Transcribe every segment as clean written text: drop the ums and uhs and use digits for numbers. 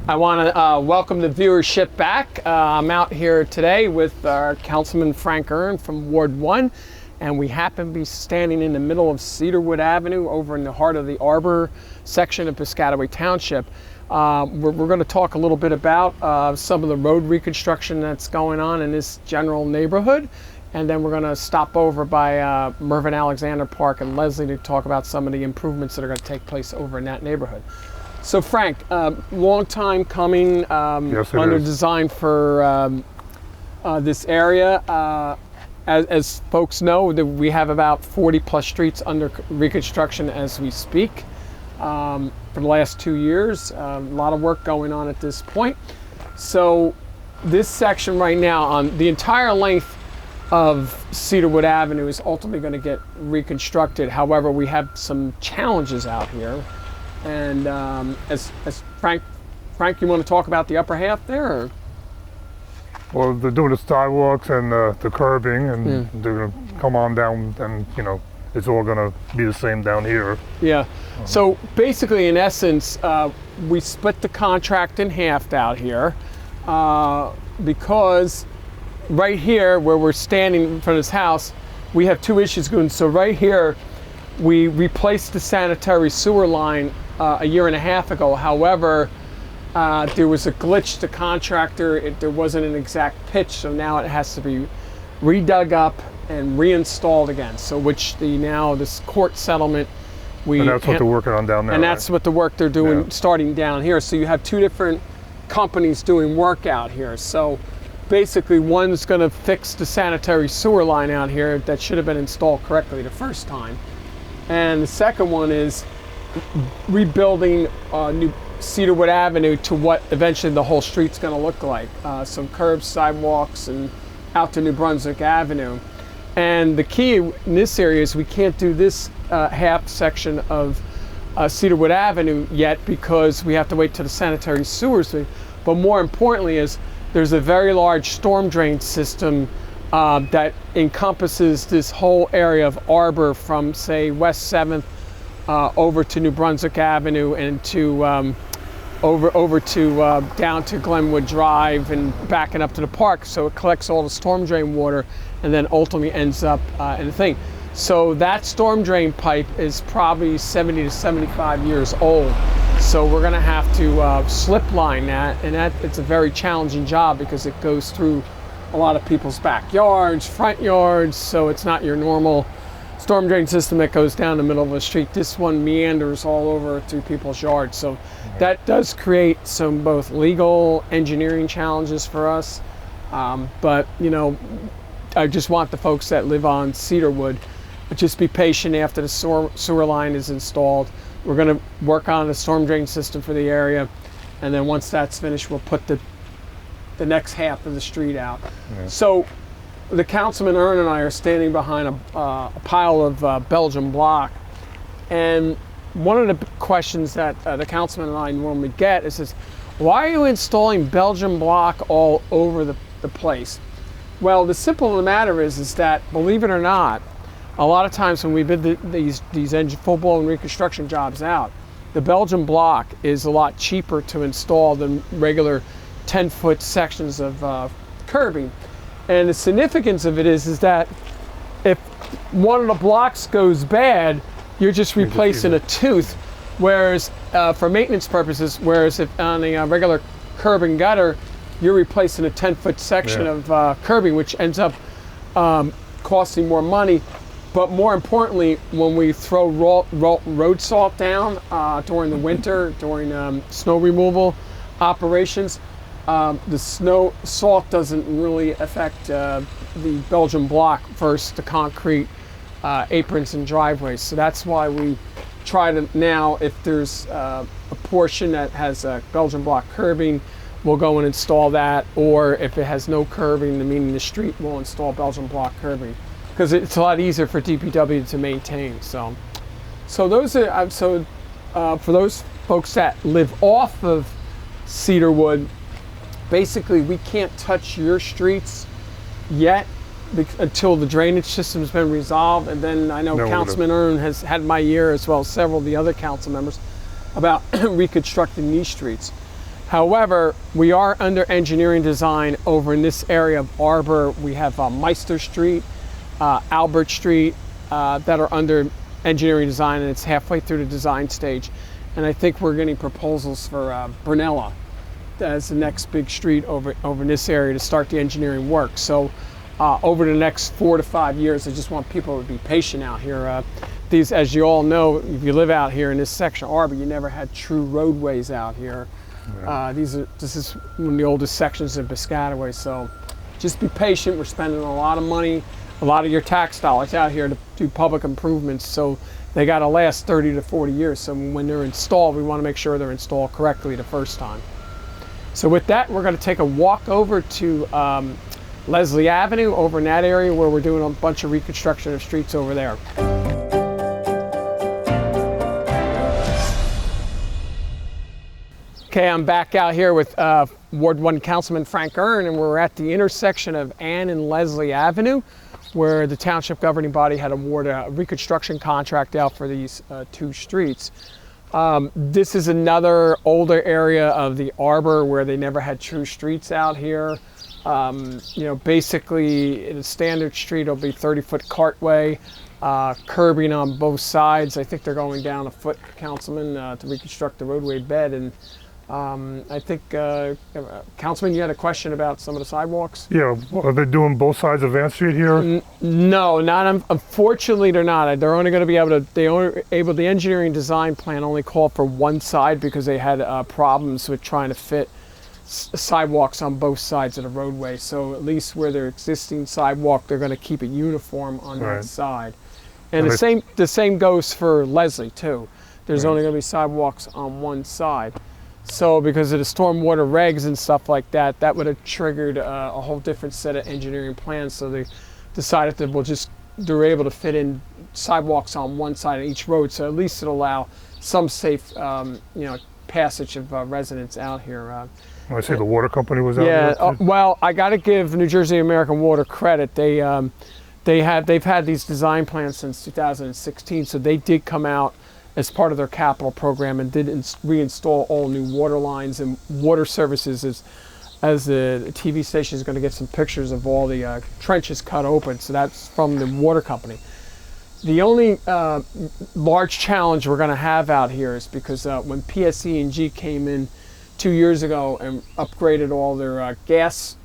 I want to welcome the viewership back. I'm out here today with our Councilman Frank Ern from Ward 1, and we happen to be standing in the middle of Cedarwood Avenue over in the heart of the Arbor section of Piscataway Township. We're going to talk a little bit about some of the road reconstruction that's going on in this general neighborhood, and then we're going to stop over by Mervyn Alexander Park and Leslie to talk about some of the improvements that are going to take place over in that neighborhood. So Frank, long time coming, Yes, under is. design for this area. As folks know, that we have about 40 plus streets under reconstruction as we speak for the last 2 years. A lot of work going on at this point. So this section right now, on the entire length of Cedarwood Avenue, is ultimately going to get reconstructed. However, we have some challenges out here. And as Frank, you want to talk about the upper half there? Or? Well, they're doing the sidewalks and the curbing, and they're going to come on down, and it's all going to be the same down here. Yeah. So basically, in essence, we split the contract in half out here because right here, where we're standing in front of this house, we have two issues going. So right here, we replaced the sanitary sewer line a year and a half ago. However, there was a glitch. The contractor, there wasn't an exact pitch, so now it has to be redug up and reinstalled again. So this court settlement, And that's what they're working on down there. and that's what the work they're doing starting down here. So you have two different companies doing work out here. So basically, one's going to fix the sanitary sewer line out here that should have been installed correctly the first time. And the second one is rebuilding new Cedarwood Avenue to what eventually the whole street's going to look like. Some curbs, sidewalks, and out to New Brunswick Avenue. And the key in this area is we can't do this half section of Cedarwood Avenue yet because we have to wait till the sanitary sewers. But more importantly is there's a very large storm drain system that encompasses this whole area of Arbor from, say, West 7th over to New Brunswick Avenue and to over to down to Glenwood Drive and backing up to the park. So it collects all the storm drain water and then ultimately ends up in the thing. So that storm drain pipe is probably 70 to 75 years old. So we're going to have to slip line that, and it's a very challenging job because it goes through a lot of people's backyards, front yards, so it's not your normal storm drain system that goes down the middle of a street. This one meanders all over through people's yards. So that does create some both legal engineering challenges for us. But I just want the folks that live on Cedarwood, just be patient after the sewer line is installed. We're going to work on the storm drain system for the area. And then once that's finished, we'll put the next half of the street out. So the Councilman Ern and I are standing behind a pile of Belgian block, and one of the questions that the Councilman and I normally get is why are you installing Belgian block all over the place? Well, the simple of the matter is that, believe it or not, a lot of times when we bid these full-blown reconstruction jobs out, the Belgian block is a lot cheaper to install than regular 10-foot sections of curbing. And the significance of it is that if one of the blocks goes bad, you're just replacing a tooth, whereas for maintenance purposes, whereas if on a regular curb and gutter, you're replacing a 10-foot section of curbing, which ends up costing more money. But more importantly, when we throw road salt down during the winter, during snow removal operations, the salt doesn't really affect the Belgian block versus the concrete aprons and driveways. So that's why we try to now, if there's a portion that has Belgian block curbing, we'll go and install that. Or if it has no curbing, meaning the street, we'll install Belgian block curbing because it's a lot easier for DPW to maintain. So those are for those folks that live off of Cedarwood. Basically, we can't touch your streets yet until the drainage system has been resolved. And then I know Councilman Ern has had my ear, as well as several of the other council members, about reconstructing these streets. However, we are under engineering design over in this area of Arbor. We have Meister Street, Albert Street that are under engineering design, and it's halfway through the design stage. And I think we're getting proposals for Brunella as the next big street over in this area to start the engineering work. So over the next 4 to 5 years, I just want people to be patient out here. These, as you all know, if you live out here in this section of Arbor, you never had true roadways out here. Yeah. This is one of the oldest sections of Piscataway, so just be patient. We're spending a lot of money, a lot of your tax dollars out here to do public improvements, so they got to last 30 to 40 years. So when they're installed, we want to make sure they're installed correctly the first time. So with that, we're going to take a walk over to Leslie Avenue over in that area where we're doing a bunch of reconstruction of streets over there. Okay, I'm back out here with Ward 1 Councilman Frank Earn, and we're at the intersection of Ann and Leslie Avenue, where the township governing body had awarded a reconstruction contract out for these 2 streets. This is another older area of the Arbor where they never had true streets out here. Basically, the standard street will be 30-foot cartway, curbing on both sides. I think they're going down a foot, Councilman, to reconstruct the roadway bed. And I think, Councilman, you had a question about some of the sidewalks? Yeah, are they doing both sides of Van Street here? No, unfortunately they're not. They're only going to be able to, the engineering design plan only called for one side because they had problems with trying to fit sidewalks on both sides of the roadway. So at least where their existing sidewalk, they're going to keep it uniform on that side. And the same goes for Leslie too. There's only going to be sidewalks on one side. So because of the stormwater regs and stuff like that, that would have triggered a whole different set of engineering plans. So they decided that they're able to fit in sidewalks on one side of each road. So at least it'll allow some safe, passage of residents out here. I see the water company was out there. Yeah, well, I got to give New Jersey American Water credit. They've had these design plans since 2016, so they did come out as part of their capital program and did reinstall all new water lines and water services. As the TV station is going to get some pictures of all the trenches cut open, so that's from the water company. The only large challenge we're going to have out here is because when PSE&G came in 2 years ago and upgraded all their gas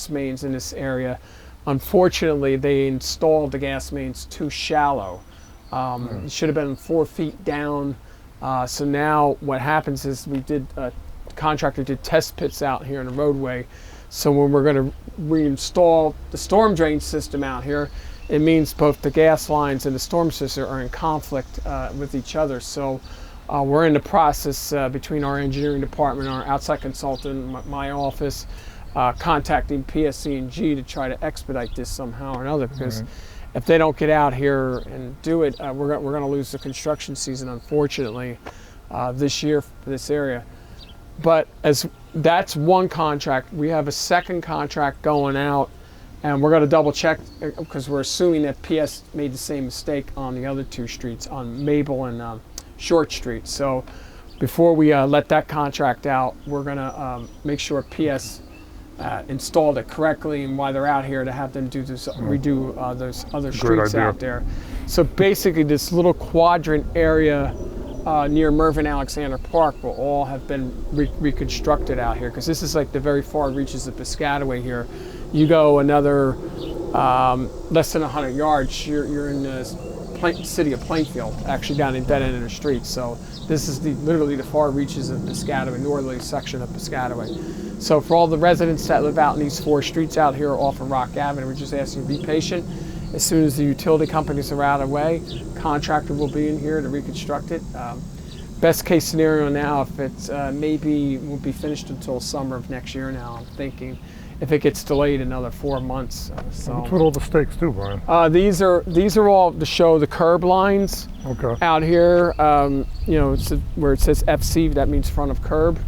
mains in this area, unfortunately they installed the gas mains too shallow. It should have been 4 feet down. So now what happens is the contractor did test pits out here in the roadway. So when we're going to reinstall the storm drain system out here, it means both the gas lines and the storm system are in conflict with each other. So we're in the process between our engineering department, our outside consultant, my office, contacting PSE&G to try to expedite this somehow or another, because if they don't get out here and do it, we're going to lose the construction season, unfortunately, this year for this area. But that's one contract. We have a second contract going out, and we're going to double check because we're assuming that PS made the same mistake on the other 2 streets, on Maple and Short Street. So before we let that contract out, we're going to make sure PS installed it correctly, and while they're out here to have them redo those other streets out there. So basically this little quadrant area near Mervyn Alexander Park will all have been reconstructed out here, because this is like the very far reaches of Piscataway here. You go another less than 100 yards, you're in the city of Plainfield, actually down in dead end of the street. So this is literally the far reaches of Piscataway, northerly section of Piscataway. So for all the residents that live out in these 4 streets out here off of Rock Avenue, we're just asking you to be patient. As soon as the utility companies are out of the way, contractor will be in here to reconstruct it. Best case scenario now, if it's maybe won't be finished until summer of next year now, I'm thinking. If it gets delayed another 4 months. So what's with all the stakes too, Brian? These are all to show the curb lines out here. It's where it says FC, that means front of curb.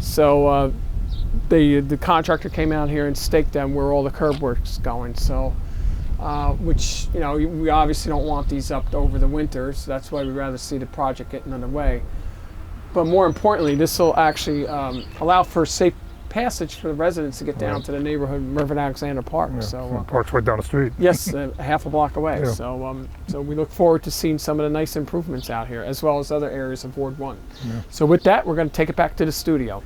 So the contractor came out here and staked them where all the curb work's going. So, which we obviously don't want these up over the winter. So that's why we'd rather see the project getting underway. but more importantly, this will actually allow for safe passage for the residents to get down to the neighborhood Mervyn Alexander Park. Yeah, So park's right down the street. yes, half a block away. Yeah. So we look forward to seeing some of the nice improvements out here, as well as other areas of Ward 1. Yeah. So with that, we're going to take it back to the studio.